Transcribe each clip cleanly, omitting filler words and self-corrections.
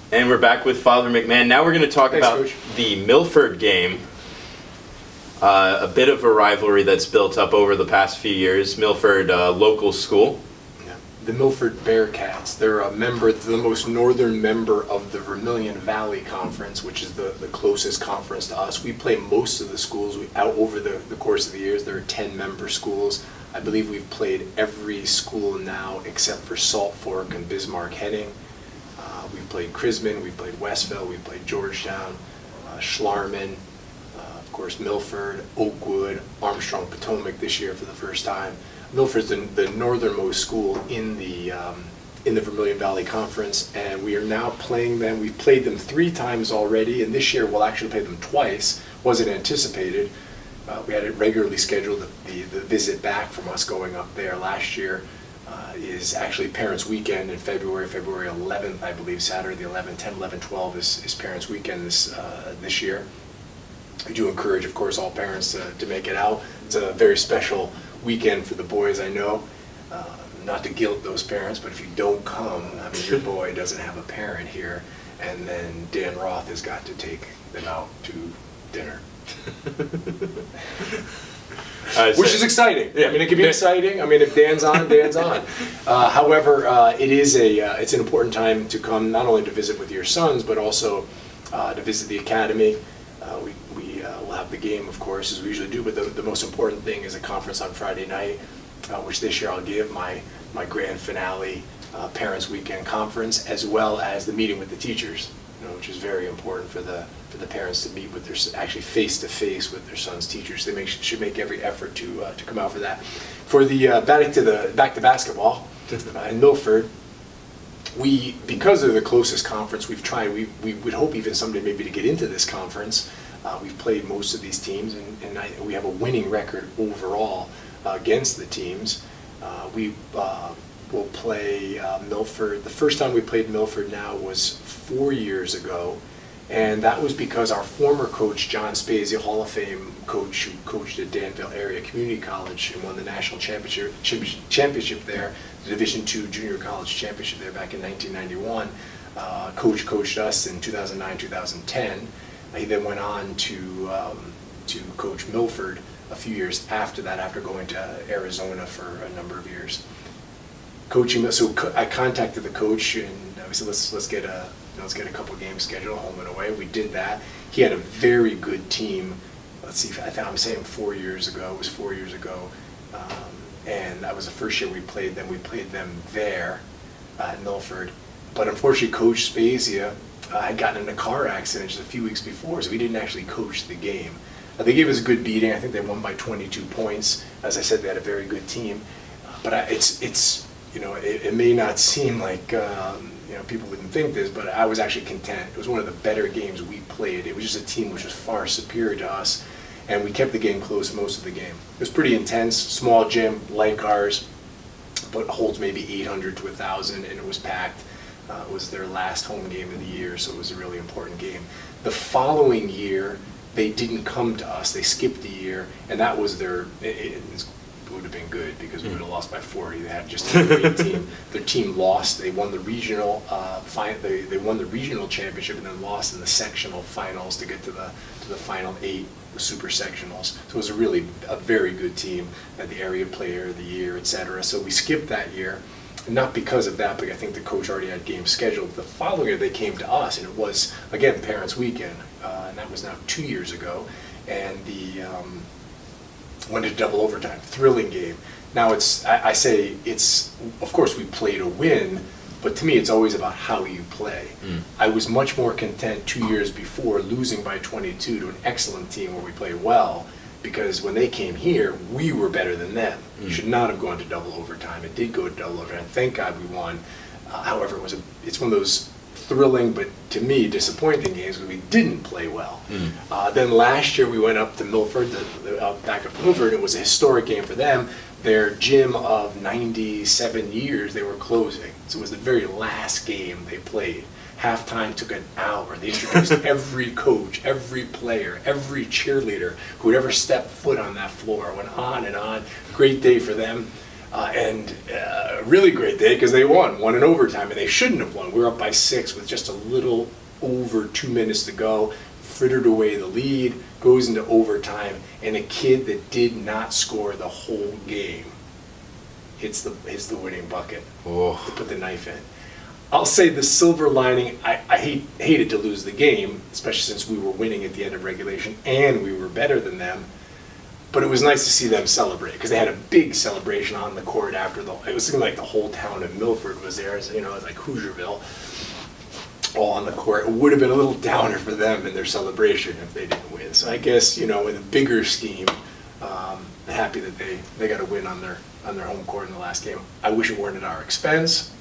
And we're back with Father McMahon. Now we're going to talk about Coach. the Milford game. A bit of a rivalry that's built up over the past few years. Milford, local school. Yeah. The Milford Bearcats. They're a member, the most northern member of the Vermilion Valley Conference, which is the closest conference to us. We play most of the schools out over the course of the years. There are 10 member schools. I believe we've played every school now except for Salt Fork and Bismarck Heading. We've played Crisman, we've played Westville, we've played Georgetown, Schlarman, of course Milford, Oakwood, Armstrong Potomac this year for the first time. Milford's the northernmost school in the Vermilion Valley Conference, and we are now playing them. We've played them 3 times already, and this year we'll actually play them twice. Wasn't anticipated. We had it regularly scheduled. The visit back from us going up there last year is actually Parents Weekend in February 11th, I believe, Saturday the 11th, 10, 11, 12 is Parents Weekend this year. We do encourage, of course, all parents to make it out. It's a very special weekend for the boys, I know. Not to guilt those parents, but if you don't come, I mean, your boy doesn't have a parent here, and then Dan Roth has got to take them out to dinner. Which is exciting. Yeah. I mean, it can be exciting. I mean, if Dan's on, Dan's on. However, it's an important time to come, not only to visit with your sons, but also to visit the academy. We will have the game, of course, as we usually do, but the most important thing is a conference on Friday night, which this year I'll give my grand finale Parents Weekend conference, as well as the meeting with the teachers, which is very important for the parents to meet with their, actually face to face with their sons' teachers. They should make every effort to come out for that. For the back to basketball in Milford, because they're the closest conference, we've tried. We would hope even someday maybe to get into this conference. We've played most of these teams, and we have a winning record overall against the teams. We will play Milford. The first time we played Milford now was 4 years ago, and that was because our former coach, John Spazia, Hall of Fame coach who coached at Danville Area Community College and won the national championship there, the Division II Junior College Championship there back in 1991. Coached us in 2009, 2010. He then went on to coach Milford a few years after that, after going to Arizona for a number of years. Coaching, so I contacted the coach and we said, let's get a couple games scheduled, home and away. We did that. He had a very good team. Let's see, I'm saying 4 years ago. It was 4 years ago, and that was the first year we played them. We played them there at Milford, but unfortunately, Coach Spazia had gotten in a car accident just a few weeks before, so he didn't actually coach the game. They gave us a good beating. I think they won by 22 points. As I said, they had a very good team, but it may not seem like people wouldn't think this, but I was actually content. It was one of the better games we played. It was just a team which was far superior to us, and we kept the game close most of the game. It was pretty intense, small gym, like ours, but holds maybe 800 to 1,000, and it was packed. It was their last home game of the year, so it was a really important game. The following year, they didn't come to us. They skipped a year, and that was it would have been good because we would have lost by 40. They had just a great team. Their team lost. They won the regional they won the regional championship and then lost in the sectional finals to get to the final 8, the super sectionals. So it was a very good team. Had the area player of the year, etc. So we skipped that year. Not because of that, but I think the coach already had games scheduled. The following year they came to us, and it was, again, Parents Weekend, and that was now 2 years ago, and went to double overtime, thrilling game. Now I say of course we play to win, but to me it's always about how you play. I was much more content 2 years before losing by 22 to an excellent team where we played well, because when they came here, we were better than them. We should not have gone to double overtime. It did go to double overtime. Thank God we won. However, it's one of those thrilling, but to me, disappointing games because we didn't play well. Then last year we went up to Milford, back up to Milford. It was a historic game for them. Their gym of 97 years, they were closing. So it was the very last game they played. Halftime took an hour. They introduced every coach, every player, every cheerleader who had ever stepped foot on that floor. Went on and on. Great day for them. And really great day because they won in overtime, and they shouldn't have won. We were up by 6 with just a little over 2 minutes to go, frittered away the lead, goes into overtime, and a kid that did not score the whole game hits the winning bucket to put the knife in. I'll say the silver lining, I hated to lose the game, especially since we were winning at the end of regulation and we were better than them. But it was nice to see them celebrate because they had a big celebration on the court after it was like the whole town of Milford was there. So, it was like Hoosierville all on the court. It would have been a little downer for them in their celebration if they didn't win. So I guess, in a bigger scheme, happy that they got a win on their home court in the last game. I wish it weren't at our expense,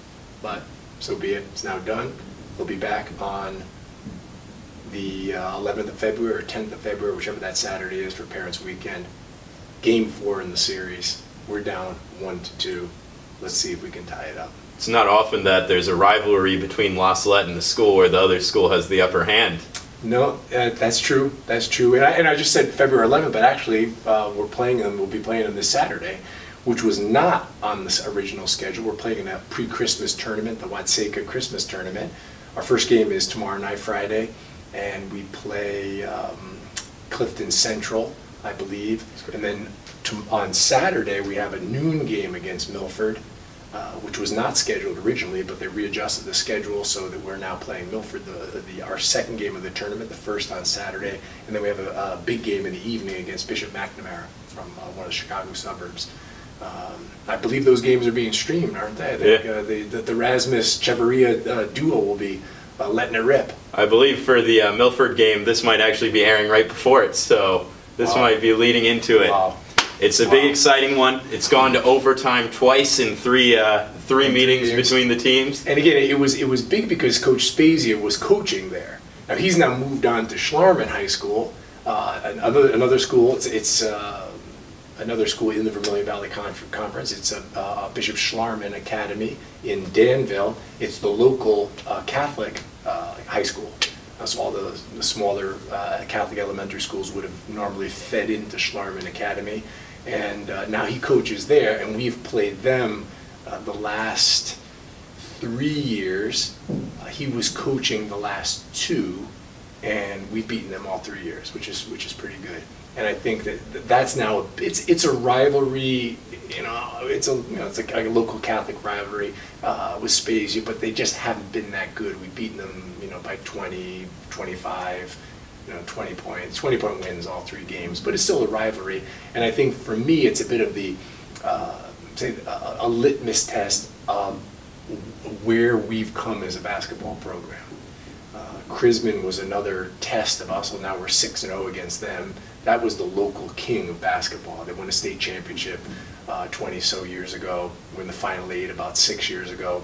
but so be it. It's now done. We'll be back on the 11th of February or 10th of February, whichever that Saturday is for Parents Weekend. Game 4 in the series. We're down 1-2. Let's see if we can tie it up. It's not often that there's a rivalry between La Salette and the school where the other school has the upper hand. No, that's true. That's true. And I just said February 11th, but actually we'll be playing them this Saturday, which was not on this original schedule. We're playing in a pre-Christmas tournament, the Watseka Christmas tournament. Our first game is tomorrow night, Friday, and we play Clifton Central, I believe. And then on Saturday, we have a noon game against Milford, which was not scheduled originally, but they readjusted the schedule so that we're now playing Milford, our second game of the tournament, the first on Saturday. And then we have a big game in the evening against Bishop McNamara from one of the Chicago suburbs. I believe those games are being streamed, aren't they? The Rasmus Cheveria duo will be letting it rip. I believe for the Milford game, this might actually be airing right before it, so this might be leading into it. Wow. It's a big, exciting one. It's gone to overtime twice in three meetings between the teams. And again, it was big because Coach Spezia was coaching there. Now he's now moved on to Schlarman High School, another school. It's another school in the Vermilion Valley Conference. It's Bishop Schlarman Academy in Danville. It's the local Catholic high school. So all the smaller Catholic elementary schools would have normally fed into Schlarman Academy. And now he coaches there, and we've played them the last 3 years. He was coaching the last 2, and we've beaten them all 3 years, which is pretty good. And I think that's now it's a rivalry. It's like a local Catholic rivalry with Spezia, but they just haven't been that good. We've beaten them, by 20, 25, 20 points, 20-point wins all 3 games. But it's still a rivalry, and I think for me it's a bit of the a litmus test of where we've come as a basketball program. Chrisman was another test of us. So now we're 6-0 against them. That was the local king of basketball. They won a state championship 20 so years ago. We were in the Final 8 about 6 years ago.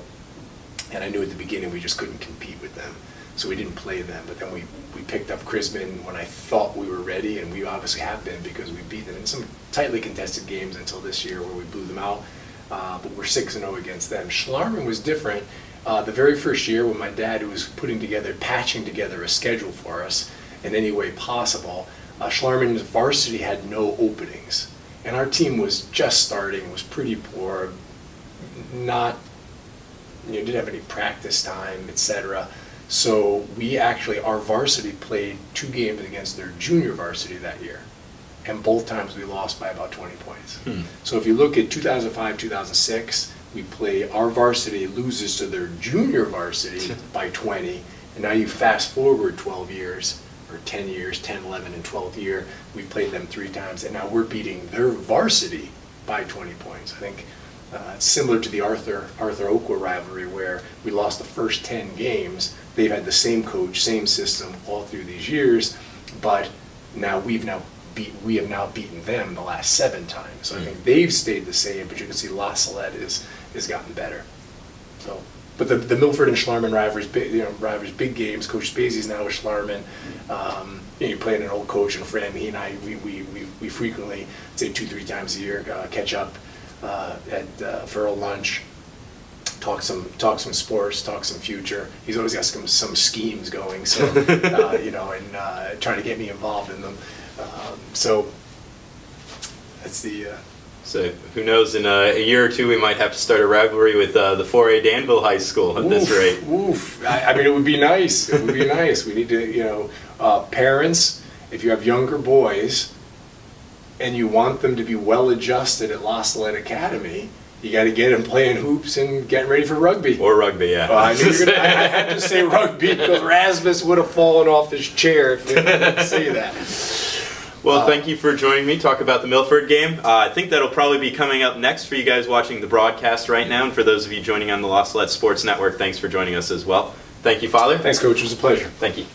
And I knew at the beginning we just couldn't compete with them. So we didn't play them. But then we picked up Chrisman when I thought we were ready, and we obviously have been because we beat them in some tightly contested games until this year where we blew them out. But we're 6-0 against them. Schlarman was different. The very first year when my dad was patching together a schedule for us in any way possible, Schlarman's varsity had no openings. And our team was just starting, was pretty poor, didn't have any practice time, etc. So our varsity played 2 games against their junior varsity that year. And both times we lost by about 20 points. So if you look at 2005, 2006, our varsity loses to their junior varsity by 20, and now you fast forward 12 years, or 10 years, 10, 11, and 12th year, we played them 3 times, and now we're beating their varsity by 20 points. I think it's similar to the Arthur Oakwood rivalry where we lost the first 10 games. They've had the same coach, same system all through these years, but now we have now beaten them the last 7 times. So I think they've stayed the same, but you can see La Salette has gotten better. So, but the Milford and Schlarman rivalries, big games. Coach Spezia is now with Schlarman. You're playing an old coach and friend. He and I, we frequently, say 2-3 times a year, catch up for a lunch, talk some sports, talk some future. He's always got some schemes going, so and trying to get me involved in them. So that's So who knows, in a year or two we might have to start a rivalry with the 4A Danville High School at this rate. Oof. I mean, it would be nice. It would be nice. We need to, parents, if you have younger boys and you want them to be well adjusted at Salette Academy, you got to get them playing hoops and getting ready for rugby. Or rugby, yeah. I had to say rugby because Rasmus would have fallen off his chair if they didn't say that. Well, thank you for joining me, talk about the Milford game. I think that'll probably be coming up next for you guys watching the broadcast right now, and for those of you joining on the Salette Sports Network, thanks for joining us as well. Thank you, Father. Thanks, Coach. It was a pleasure. Thank you.